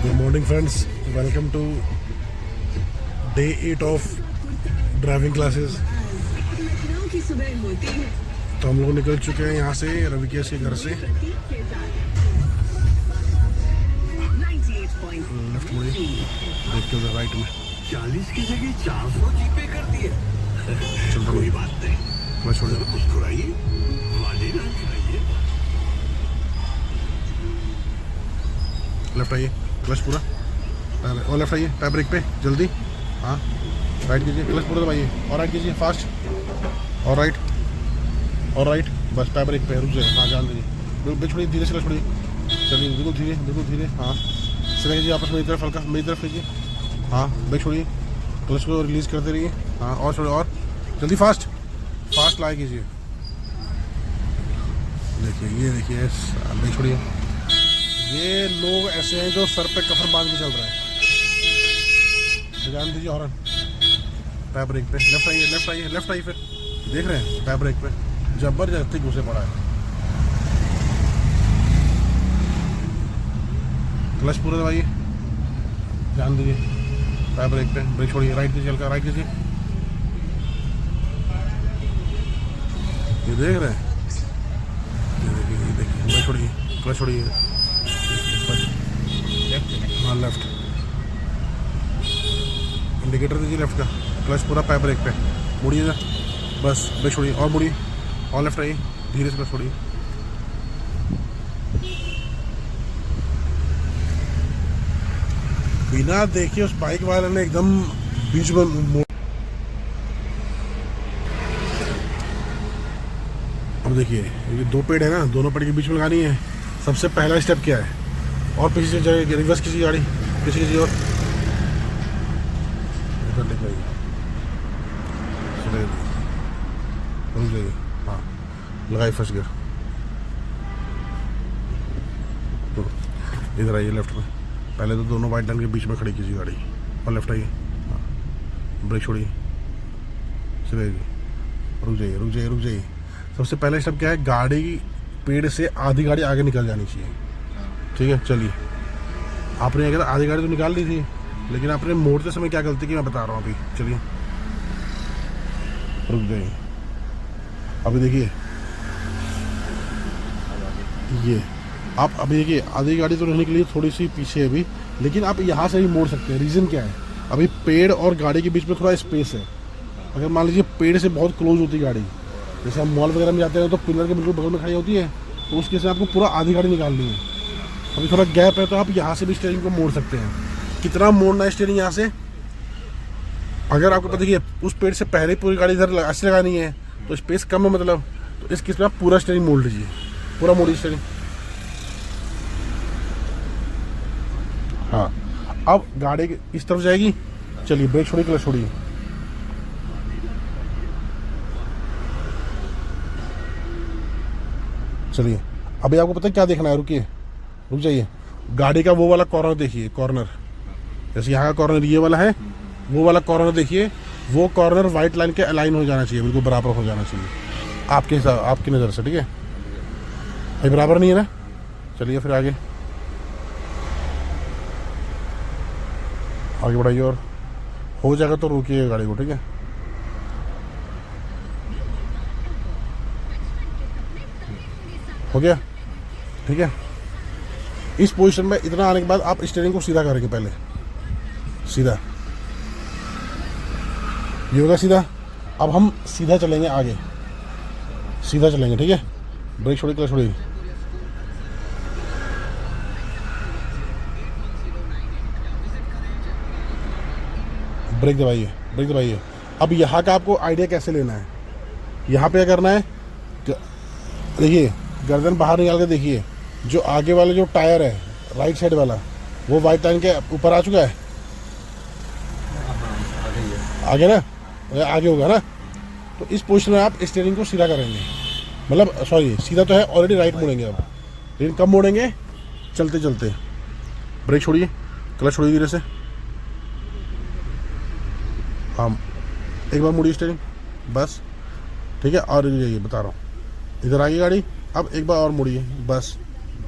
Good morning friends, welcome to day 8 of driving classes. तो हम लोग निकल चुके हैं यहाँ से रविकेश के घर से। लेफ्ट मुड़े, देखते हुए राइट में 40 की जगह 400 जीपे कर दिए। चल कोई बात नहीं, मैं छोड़ मुस्कुराइए, वाली ना गिराइए। लेफ्ट आइए, क्लच पूरा और लेफ्ट आइए, पैर ब्रेक पे जल्दी। हाँ, राइट कीजिए, क्लच पूरा दबाइए और राइट कीजिए फास्ट, और राइट बस पैर ब्रेक पे रुक जाए। हाँ, जान दीजिए, बिल्कुल छोड़िए, धीरे से क्लच छोड़िए, चलिए बिल्कुल धीरे। हाँ, सीधा कीजिए आपस मेरी तरफ, हल्का मेरी तरफ लीजिए। हाँ, ब्रेक छोड़िए, क्लच को रिलीज करते रहिए। हाँ, और छोड़िए, और जल्दी फास्ट लाए कीजिए। देखिए, ये देखिए, ब्रेक छोड़िए। ये लोग ऐसे हैं जो सर पे कफन बांध के चल रहे हैं। ध्यान दीजिए, हॉर्न, पैर ब्रेक पे, लेफ्ट आइए फिर देख रहे हैं पैर ब्रेक पे जबरदस्ती घुसे पड़ा है। क्लच पूरा दबाइए, ध्यान दीजिए, पैर ब्रेक पे, ब्रेक छोड़िए, राइट कीजिए, हल्का राइट कीजिए। ये देख रहे हैं, ये देखिए, ब्रेक छोड़िए, क्लच छोड़िए। हाँ, लेफ्ट इंडिकेटर दीजिए लेफ्ट का, क्लच पूरा पैर ब्रेक पे, मुड़िए बस, ब्रेक छोड़िए और मुड़िए, और लेफ्ट आइए, धीरे से क्लच छोड़िए। बिना देखिए उस बाइक वाले ने एकदम बीच में अब देखिए, ये दो पेड़ है ना, दोनों पेड़ के बीच में लगानी है। सबसे पहला स्टेप क्या है, और पीछे से जाएगी, रिवर्स कीजिए गाड़ी, पीछे कीजिए और इधर लेकर आइए, रुक जाइए। हाँ, लगाई फर्स्ट गियर, इधर आइए लेफ्ट में। पहले तो दोनों वाइट लाइन के बीच में खड़ी कीजिए गाड़ी, और लेफ्ट आइए। हाँ, ब्रेक छोड़िए, सीधे रुक जाइए। सबसे पहला स्टेप क्या है, गाड़ी पेड़ से आधी गाड़ी आगे निकल जानी चाहिए। ठीक है, चलिए। आपने क्या, आधी गाड़ी तो निकाल ली थी, लेकिन आपने मोड़ते समय क्या गलती की मैं बता रहा हूँ अभी। चलिए, रुक जाइए। अभी देखिए, ये आप अभी देखिए, आधी गाड़ी तो रहने के लिए थोड़ी सी पीछे है अभी, लेकिन आप यहाँ से भी मोड़ सकते हैं। रीज़न क्या है, अभी पेड़ और गाड़ी के बीच में थोड़ा स्पेस है। अगर मान लीजिए पेड़ से बहुत क्लोज होती गाड़ी, जैसे हम मॉल वगैरह में जाते हैं तो पिलर के बिल्कुल बगल में खड़ी होती है, तो उस केस में आपको पूरा आधी गाड़ी निकालनी है। अभी थोड़ा गैप है, तो आप यहाँ से भी स्टीयरिंग को मोड़ सकते हैं। कितना मोड़ना है स्टीयरिंग यहाँ से, अगर आपको पता देखिए उस पेड़ से पहले पूरी गाड़ी इधर ऐसे लगानी है तो स्पेस कम है, मतलब तो इस केस में आप पूरा स्टीयरिंग मोड़ लीजिए, पूरा मोड़िए स्टीयरिंग। हाँ, अब गाड़ी इस तरफ जाएगी, चलिए ब्रेक छोड़िए, क्लच छोड़िए। चलिए, अभी आपको पता है क्या देखना है, रुक जाइए। गाड़ी का वो वाला कॉर्नर देखिए, कॉर्नर जैसे यहाँ का कॉर्नर ये वाला है, वो वाला कॉर्नर देखिए, वो कॉर्नर वाइट लाइन के अलाइन हो जाना चाहिए, बिल्कुल बराबर हो जाना चाहिए आपके हिसाब, आपकी नज़र से। ठीक है, ये बराबर नहीं है ना। चलिए फिर आगे बढ़ाइए, और हो जाएगा तो रोकिए गाड़ी को। ठीक है, हो गया। ठीक है, इस पोजीशन में इतना आने के बाद आप स्टीयरिंग को सीधा करेंगे, पहले सीधा, ये होगा सीधा। अब हम सीधा चलेंगे, आगे सीधा चलेंगे। ठीक है, ब्रेक छोड़िए, क्लच छोड़िए, ब्रेक दबाइए। अब यहाँ का आपको आइडिया कैसे लेना है, यहाँ पे क्या करना है, देखिए गर्दन बाहर निकाल के देखिए, जो आगे वाला जो टायर है राइट साइड वाला, वो वाइट लाइन के ऊपर आ चुका है, आगे ना, आगे होगा ना। तो इस पोजीशन में आप स्टीयरिंग को सीधा करेंगे, मतलब सॉरी सीधा तो है, ऑलरेडी राइट मोड़ेंगे अब, लेकिन कब मोड़ेंगे, चलते। ब्रेक छोड़िए, क्लच छोड़िए धीरे से। हाँ, एक बार मुड़िए स्टीयरिंग बस। ठीक है, और ये बता रहा हूँ, इधर आगे गाड़ी, अब एक बार और मुड़िए बस।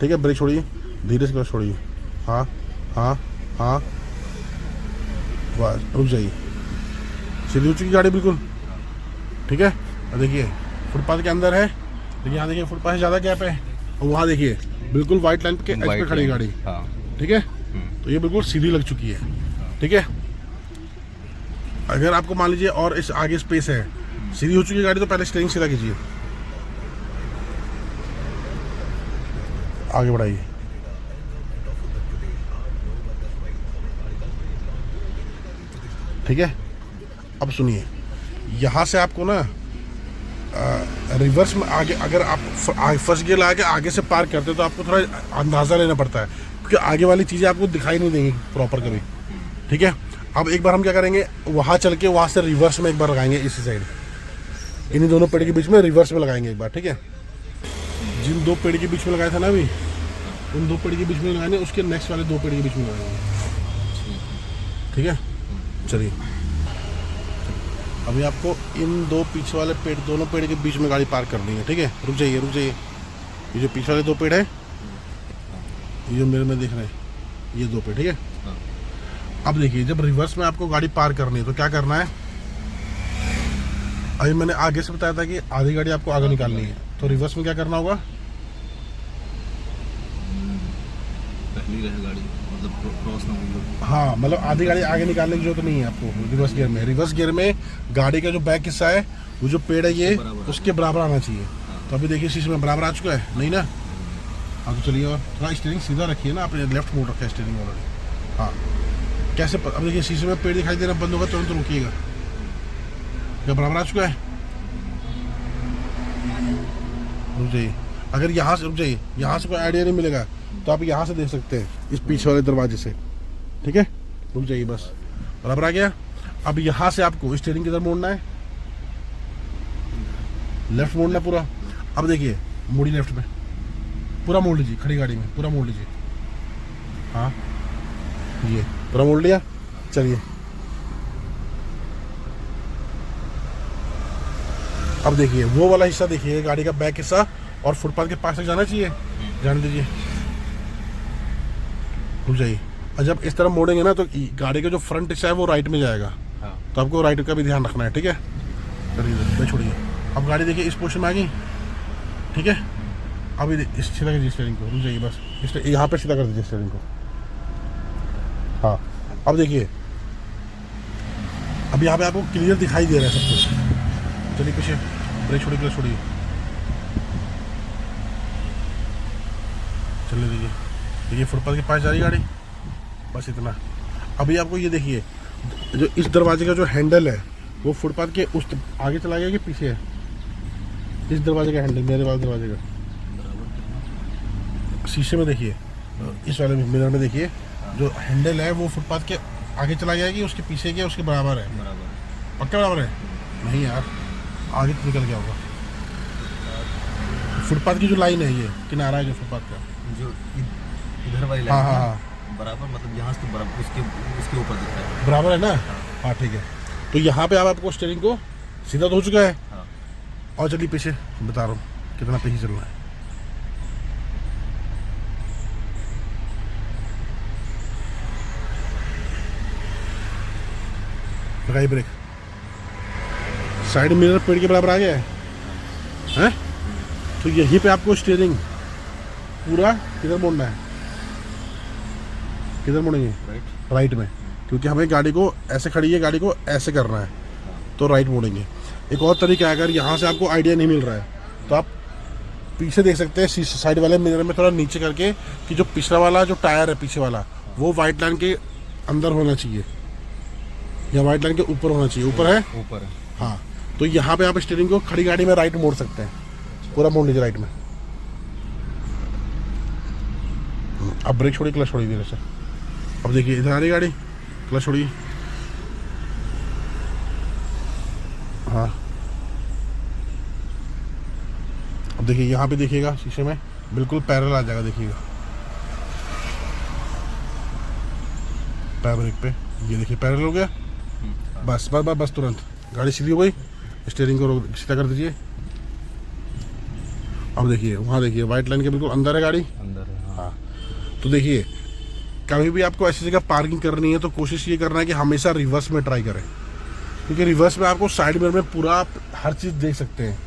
ठीक है, ब्रेक छोड़िए, धीरे से क्लच छोड़िए। हाँ, हाँ हाँ, बस रुक जाइए, सीधी हो चुकी गाड़ी बिल्कुल, ठीक है। और देखिए फुटपाथ के अंदर है, लेकिन यहाँ देखिए फुटपाथ से ज़्यादा गैप है, और वहाँ देखिए बिल्कुल वाइट लाइन के एज पे खड़ी है गाड़ी, हाँ। ठीक है। तो ये बिल्कुल सीधी लग चुकी है, ठीक है। अगर आपको मान लीजिए और इस आगे स्पेस है, सीधी हो चुकी है गाड़ी, तो पहले स्टीयरिंग सीधा कीजिए, आगे बढ़ाइए, ठीक है। अब सुनिए, यहाँ से आपको ना रिवर्स में आगे, अगर आप फर्स्ट गियर लगा के आगे से पार्क करते हो तो आपको थोड़ा अंदाज़ा लेना पड़ता है, क्योंकि आगे वाली चीज़ें आपको दिखाई नहीं देंगी प्रॉपर कभी, ठीक है। अब एक बार हम क्या करेंगे, वहाँ चल के वहाँ से रिवर्स में एक बार लगाएंगे, इसी साइड इन्हीं दोनों पेड़ के बीच में रिवर्स में लगाएंगे एक बार, ठीक है। जिन दो पेड़ के बीच में लगाया था ना अभी, उन दो पेड़ के बीच में लगाएंगे, उसके नेक्स्ट वाले दो पेड़ के बीच में लगाएंगे, ठीक है। चलिए, अभी आपको इन दो पीछे वाले पेड़, दोनों पेड़ के बीच में गाड़ी पार्क करनी है, ठीक है। रुक जाइए रुक जाइए, ये जो पीछे वाले दो पेड़ है, ये जो मेरे में देख रहे हैं, ये दो पेड़, ठीक है। अब देखिए, जब रिवर्स में आपको गाड़ी पार्क करनी है तो क्या करना है, अभी मैंने आगे से बताया था कि आधी गाड़ी आपको आगे निकालनी है, तो रिवर्स में क्या करना होगा, पहली रहे गाड़ी, मतलब क्रॉस ना हो। हाँ, मतलब आधी गाड़ी आगे निकालने की जरूरत नहीं है आपको रिवर्स गियर में। रिवर्स गियर में गाड़ी का जो बैक हिस्सा है, वो जो पेड़ है ये उसके बराबर आना चाहिए। तो अभी देखिए शीशे में बराबर आ चुका है, नहीं ना। हाँ तो चलिए, और थोड़ा स्टीयरिंग सीधा रखिए ना, आपने लेफ्ट मोड़ रखा है स्टीयरिंग ऑलरेडी। हाँ, कैसे अब देखिए शीशे में पेड़ दिखाई दे रहा, बंद होगा तुरंत रुकिएगा, क्या बराबर आ चुका है। रुक जाइए, अगर यहाँ से रुक जाइए, यहाँ से कोई आइडिया नहीं मिलेगा तो आप यहाँ से देख सकते हैं, इस पीछे वाले दरवाजे से, ठीक है। रुक जाइए, बस बराबर आ गया। अब यहाँ से आपको स्टीयरिंग किधर मोड़ना है, लेफ्ट मोड़ना पूरा। अब देखिए मोड़ी लेफ्ट में, पूरा मोड़ लीजिए, खड़ी गाड़ी में पूरा मोड़ लीजिए, हाँ ये पूरा मोड़ लिया। चलिए, अब देखिए वो वाला हिस्सा देखिए, गाड़ी का बैक हिस्सा और फुटपाथ के पास तक जाना चाहिए, जाने दीजिए। रुक जाइए, और जब इस तरह मोड़ेंगे ना तो गाड़ी का जो फ्रंट हिस्सा है वो राइट में जाएगा, तो आपको राइट का भी ध्यान रखना है, ठीक है। चलिए, छोड़िए। अब गाड़ी देखिए इस पोजीशन में आ गई, ठीक है। अभी इस सीधा कीजिए स्टीयरिंग को, रुक जाइए, बस यहाँ पे सीधा कर दीजिए स्टीयरिंग को। हाँ, अब देखिए, अब यहाँ पे आपको क्लियर दिखाई दे रहा है सब कुछ। चलिए पीछे, ब्रेक छोड़िए, क्लच छोड़िए, चलने दीजिए। देखिए फुटपाथ के पास जा रही गाड़ी, बस इतना। अभी आपको ये देखिए, जो इस दरवाजे का जो हैंडल है वो फुटपाथ के उस आगे चला गया कि पीछे है, इस दरवाजे का हैंडल, मेरे वाले दरवाजे का शीशे में देखिए, इस वाले मिरर में देखिए, जो हैंडल है वो फुटपाथ के आगे चला गया कि उसके पीछे के उसके बराबर है, पक्का बराबर है। नहीं यार, आगे तो निकल गया होगा। फुटपाथ की जो लाइन है, ये किनारा है जो फुटपाथ का, जो इधर वाली हाँ लाइन हाँ हाँ बराबर, मतलब यहाँ से बराबर उसके ऊपर दिख रहा है, बराबर है ना। हाँ ठीक है, तो यहाँ पे आप आपको स्टीयरिंग को सीधा तो हो चुका है। हाँ। और चलिए पीछे, बता रहा हूँ कितना पीछे चलना है। लगाइए ब्रेक, साइड मिरर पेड़ के बराबर आ गया है, हैं? तो यहीं पे आपको स्टीयरिंग पूरा किधर मोड़ना है, किधर मोड़ेंगे, राइट में, क्योंकि हमें गाड़ी को ऐसे खड़ी है, गाड़ी को ऐसे करना है, तो राइट मोड़ेंगे। एक और तरीका है, अगर यहाँ से आपको आइडिया नहीं मिल रहा है तो आप पीछे देख सकते हैं, साइड वाले मिरर में थोड़ा नीचे करके, कि जो पिछला वाला जो टायर है पीछे वाला, वो वाइट लाइन के अंदर होना चाहिए या वाइट लाइन के ऊपर होना चाहिए। ऊपर है, ऊपर है। हाँ, तो यहाँ पे आप स्टीयरिंग को खड़ी गाड़ी में राइट मोड़ सकते हैं, पूरा मोड़ लीजिए राइट में। अब ब्रेक छोड़िए, क्लच छोड़िए धीरे से। अब देखिए इधर आ रही गाड़ी, क्लच छोड़िए, हाँ। अब देखिए यहाँ पे देखिएगा शीशे में बिल्कुल पैरेलल आ जाएगा, देखिएगा पैर ब्रेक पे, ये देखिए पैरेलल हो गया। बस बस बस बस, तुरंत गाड़ी सीधी हो गई, स्टीयरिंग को सीधा कर दीजिए। अब देखिए वहाँ देखिए वाइट लाइन के बिल्कुल अंदर है गाड़ी, अंदर है। हाँ। तो देखिए कभी भी आपको ऐसी जगह पार्किंग करनी है तो कोशिश ये करना है कि हमेशा रिवर्स में ट्राई करें, क्योंकि रिवर्स में आपको साइड मिरर में पूरा आप हर चीज़ देख सकते हैं।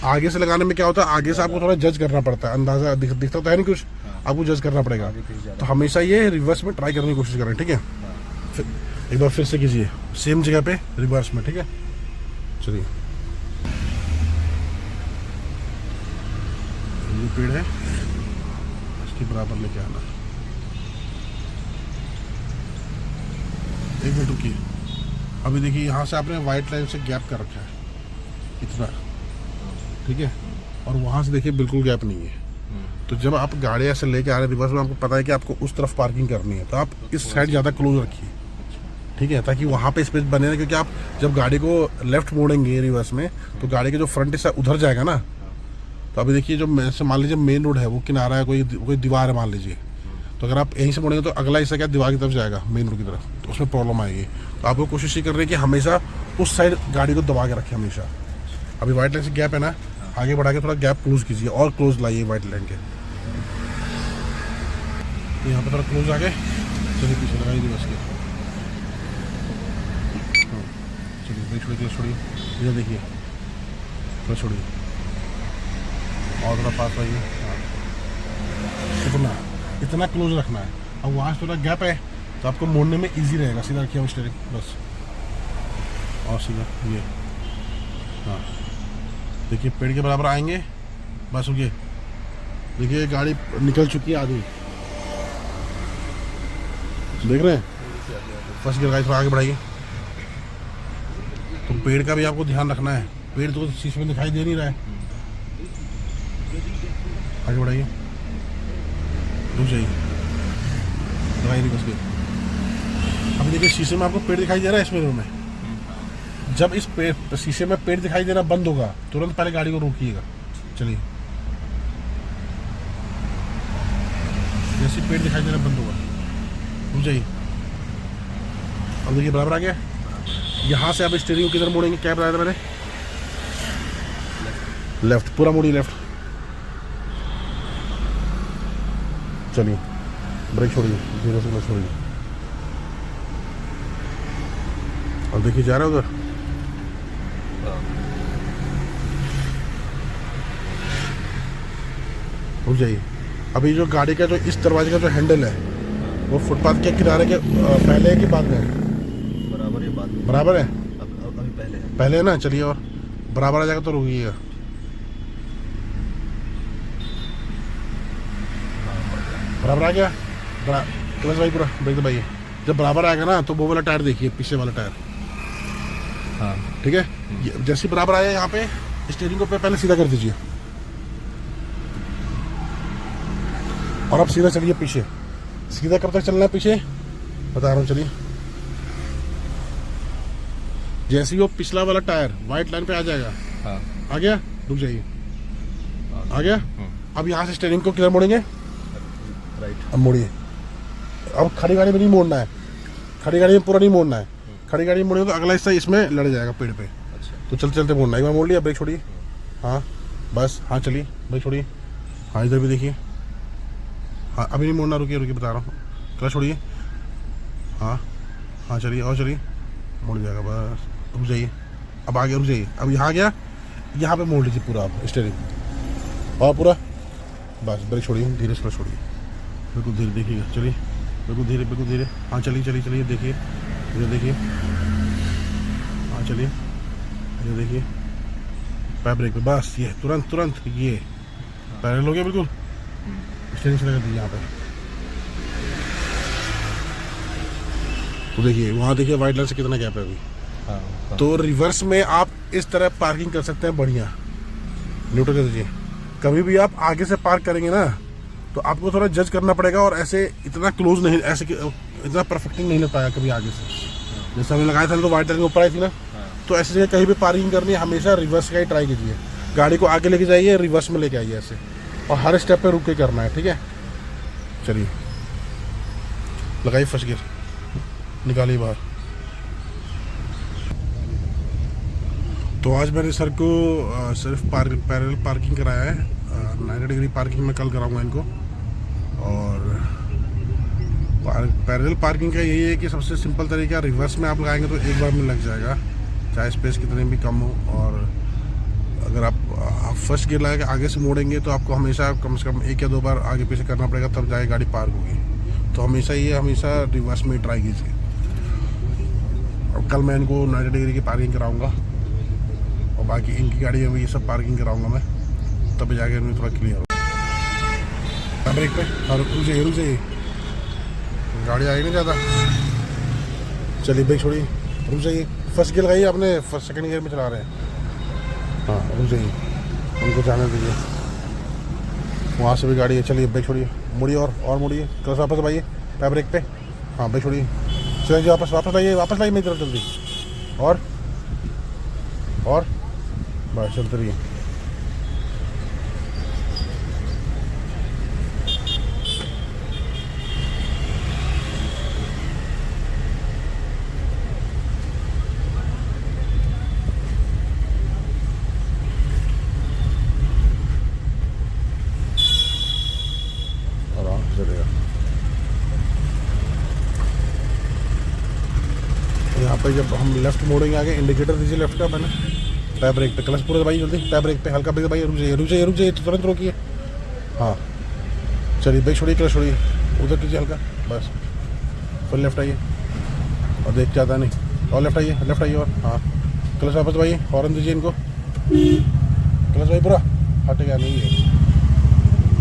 आगे से लगाने में क्या होता है, आगे से आपको थोड़ा जज करना पड़ता है, अंदाज़ा दिखता तो है नहीं कुछ, आपको जज करना पड़ेगा। तो हमेशा ये रिवर्स में ट्राई करने की कोशिश करें, ठीक है। फिर एक बार फिर से कीजिए सेम जगह पे रिवर्स में, ठीक है। चलिए, ये पेड़ है, इसके बराबर लेके आना। एक मिनट रुकिए। अभी देखिए यहाँ से आपने वाइट लाइन से गैप कर रखा है इतना, ठीक है, और वहाँ से देखिए बिल्कुल गैप नहीं है। तो जब आप गाड़ी ऐसे लेके आ रहे हैं रिवर्स में, आपको पता है कि आपको उस तरफ पार्किंग करनी है, तो आप इस साइड ज़्यादा क्लोज रखिए, ठीक है, ताकि वहाँ पे स्पेस बने ना। क्योंकि आप जब गाड़ी को लेफ्ट मोड़ेंगे रिवर्स में, तो गाड़ी के जो फ्रंट हिस्सा उधर जाएगा ना। तो अभी देखिए, जो मान लीजिए मेन रोड है, वो किनारा है, कोई दीवार है मान लीजिए, तो अगर आप यहीं से मुड़ेंगे तो अगला हिस्सा क्या दीवार की तरफ जाएगा, मेन रोड की तरफ, तो उसमें प्रॉब्लम आएगी। तो आपको कोशिश ये कर रही है कि हमेशा उस साइड गाड़ी को दबा के रखें हमेशा। अभी वाइट लाइन से गैप है ना, आगे बढ़ा के थोड़ा गैप क्लोज कीजिए, और क्लोज लाइए वाइट लाइन के। यहाँ पे थोड़ा क्लोज आ गए, चलिए पीछे लगाइए बस के। चलिए ब्रेक छोड़िए, इधर देखिए, थोड़ा छोड़िए और थोड़ा पास आइए। इतना क्लोज रखना है। अब वहाँ से थोड़ा गैप है तो आपको मोड़ने में इजी रहेगा। सीधा रखिए स्टीयरिंग बस, और सीधा ये, हाँ देखिए पेड़ के बराबर आएंगे, बस रुकिए। देखिए गाड़ी निकल चुकी है आधी, देख रहे हैं, फर्स्ट गियर गाड़ी थोड़ा आगे बढ़ाइए। तो पेड़ का भी आपको ध्यान रखना है, पेड़ तो शीशे में दिखाई दे नहीं रहा है। आगे बढ़ाइए, रुक जाइए, लगाइए बस के। अभी देखिए शीशे में आपको पेड़ दिखाई दे रहा है, इस मिरर में। जब इस पेड़ शीशे में पेड़ दिखाई देना बंद होगा, तुरंत पहले गाड़ी को रोकिएगा। चलिए, जैसे पेड़ दिखाई देना बंद होगा, रुक जाइए। अब देखिए बराबर आ गया। यहाँ से आप स्टीयरिंग को किधर मोड़ेंगे, क्या बताया था मैंने, लेफ्ट, पूरा मोड़िए लेफ्ट। चलिए ब्रेक छोड़िए, धीरे से छोड़िए। अब देखिए जा रहा है उधर, रुक जाइए। अभी जो गाड़ी का जो इस दरवाजे का जो हैंडल है, वो फुटपाथ के किनारे के पहले है कि बाद में है? बराबर, ये बात बराबर है, अभी पहले है ना। चलिए, और बराबर आ जाएगा तो रुकिएगा। बराबर आ गया, क्लच भाई पूरा ब्रेक दबाइए। जब बराबर आएगा ना, तो वो वाला टायर देखिए, पीछे वाला टायर, हाँ ठीक है। जैसे बराबर आया यहाँ पे, स्टीयरिंग को पहले सीधा कर दीजिए, और अब सीधा चलिए पीछे। सीधा कब तक चलना है पीछे बता रहा हूँ, चलिए। जैसे ही वो पिछला वाला टायर वाइट लाइन पे आ जाएगा, हाँ आ गया, रुक जाइए, आ गया। अब यहाँ से स्टीयरिंग को किधर मोड़ेंगे, राइट। अब मोड़िए। अब खड़ी गाड़ी में नहीं मोड़ना है, खड़ी गाड़ी में पूरा नहीं मोड़ना है। खड़ी गाड़ी में मोड़ेंगे तो अगला हिस्सा इसमें लड़ जाएगा पेड़ पे। अच्छा, तो चलते चलते मोड़ना। एक बार मोड़ लिया, ब्रेक छोड़िए, हाँ बस, हाँ चलिए, ब्रेक छोड़िए, हाँ इधर भी देखिए, हाँ अभी नहीं मोड़ना, रुकिए रुकिए बता रहा हूँ, क्लच छोड़िए, हाँ हाँ चलिए, और चलिए, मुड़ जाएगा बस, रुक जाइए। अब आगे रुक जाइए, अब यहाँ गया, यहाँ पे मोड़ लीजिए पूरा आप स्टीयरिंग, और पूरा बस, ब्रेक छोड़िए, धीरे से छोड़िए, बिल्कुल धीरे देखिएगा, चलिए बिल्कुल धीरे, बिल्कुल धीरे, हाँ चलिए चलिए चलिए, देखिए इधर देखिए, हाँ चलिए इधर देखिए, पैर ब्रेक पे, बस ये तुरंत तुरंत ये पैरेलल हो गया बिल्कुल। स्टीयरिंग से लगा दीजिए यहाँ पे, तो देखिए वहाँ देखिए वाइट लाइन से कितना गैप है अभी। हाँ तो रिवर्स में आप इस तरह पार्किंग कर सकते हैं, बढ़िया। न्यूट्रल कर दीजिए। कभी भी आप आगे से पार्क करेंगे ना, तो आपको थोड़ा जज करना पड़ेगा, और ऐसे इतना क्लोज नहीं, ऐसे इतना परफेक्टिंग नहीं लग पाएगा कभी आगे से। जैसे हमने लगाया था तो वाइट लाइन के ऊपर आई थी ना, तो ऐसी जगह कहीं भी पार्किंग करनी है, हमेशा रिवर्स का ही ट्राई कीजिए। गाड़ी को आगे लेके जाइए, रिवर्स में लेके आइए ऐसे, और हर स्टेप पे रुक के करना है, ठीक है। चलिए लगाइए फर्स्ट गियर, निकालिए बाहर। तो आज मैंने सर को सिर्फ पैरेलल पार्किंग कराया है, 90 डिग्री पार्किंग में कल कराऊंगा इनको, और पैरेलल पार्किंग का यही है कि सबसे सिंपल तरीका, रिवर्स में आप लगाएंगे तो एक बार में लग जाएगा, चाहे स्पेस कितने भी कम हो। और अगर आप फर्स्ट गियर लगा के आगे से मोड़ेंगे तो आपको हमेशा कम से कम 1 या 2 बार आगे पीछे करना पड़ेगा, तब जाए गाड़ी पार्क होगी। तो हमेशा रिवर्स में ही ट्राई कीजिए। और कल मैं इनको 90 डिग्री की पार्किंग कराऊंगा और बाकी इनकी गाड़ी में भी ये सब पार्किंग कराऊंगा मैं, तब जाके इनमें थोड़ा क्लियर हो। ब्रेक पे और रुक जाइए, गाड़ी आई नहीं ज़्यादा। चलिए ब्रेक छोड़िए, रुक जाइए। फर्स्ट गियर लगाइए आपने, फर्स्ट सेकंड गियर में चला रहे हैं। हाँ रुक जाइए, उनको जाने दीजिए, वहाँ से भी गाड़ी है। चलिए ब्रेक छोड़िए, मुड़िए और मुड़िए, क्लच वापस दबाइए टायर ब्रेक पे। हाँ ब्रेक छोड़िए, चलिए वापस लाइए मेरी तरफ जल्दी। और बस चलते रहिए। आराम से चलेगा। यहाँ पे जब हम लेफ्ट मोड़ेंगे आगे, इंडिकेटर दीजिए लेफ्ट का। मैंने टायर ब्रेक पे, क्लच पूरा दबाइए जल्दी, टायर ब्रेक पे हल्का ब्रेक दबाइए। रुक जाइए तो तुरंत रोकिए। हाँ चलिए ब्रेक छोड़िए, क्लच छोड़िए, उधर कीजिए हल्का, बस फिर लेफ्ट आइए और देख जाता नहीं, और लेफ्ट आइए और हाँ क्लच वापस दबाइए, हॉर्न दीजिए इनको, क्लच दबाइए पूरा, हटेगा नहीं है,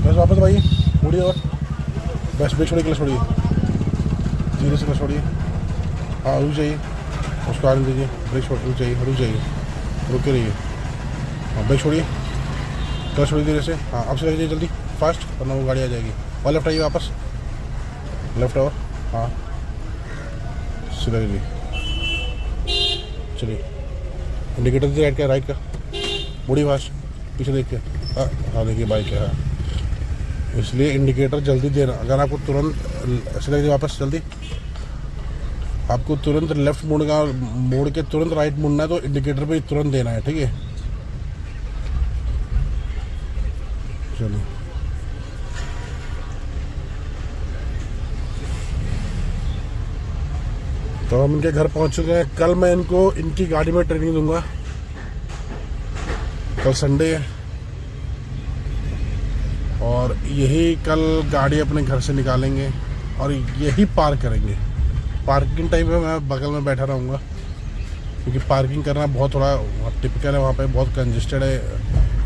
क्लच वापस दबाइए, मुड़िए और बस ब्रेक छोड़िए, क्लच छोड़िए, धीरे से क्लच छोड़िए। हाँ रुक जाइए, उसको आने दीजिए, ब्रेक छोड़, रुक जाइए, रुके रहिए। हाँ ब्रेक छोड़िए, क्लच छोड़िए धीरे से। हाँ अब से जल्दी फास्ट, वरना वो गाड़ी आ जाएगी। और लेफ्ट आइए वापस, लेफ्ट और हाँ सीधा लीजिए। चलिए इंडिकेटर दीजिए राइट का, मुड़िए फास्ट, पीछे देख के। हाँ देखिए बाइक है, हाँ इसलिए इंडिकेटर जल्दी देना। अगर आपको तुरंत सीधा लीजिए वापस जल्दी, आपको तुरंत लेफ्ट मोड़ के तुरंत राइट मुड़ना है तो इंडिकेटर पे तुरंत देना है, ठीक है। चलिए तो हम इनके घर पहुंच चुके हैं। कल मैं इनको इनकी गाड़ी में ट्रेनिंग दूंगा, कल संडे है और यही कल गाड़ी अपने घर से निकालेंगे और यही पार्क करेंगे। पार्किंग टाइम में मैं बगल में बैठा रहूँगा, क्योंकि पार्किंग करना बहुत थोड़ा टिपिकल है, वहाँ पे बहुत कंजेस्टेड है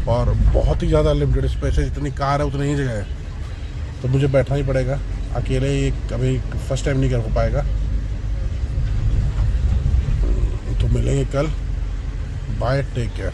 और बहुत ही ज़्यादा लिमिटेड स्पेस है, जितनी कार है उतनी ही जगह है, तो मुझे बैठना ही पड़ेगा। अकेले ये कभी फर्स्ट टाइम नहीं कर हो पाएगा। तो मिलेंगे कल, बाय, टेक केयर।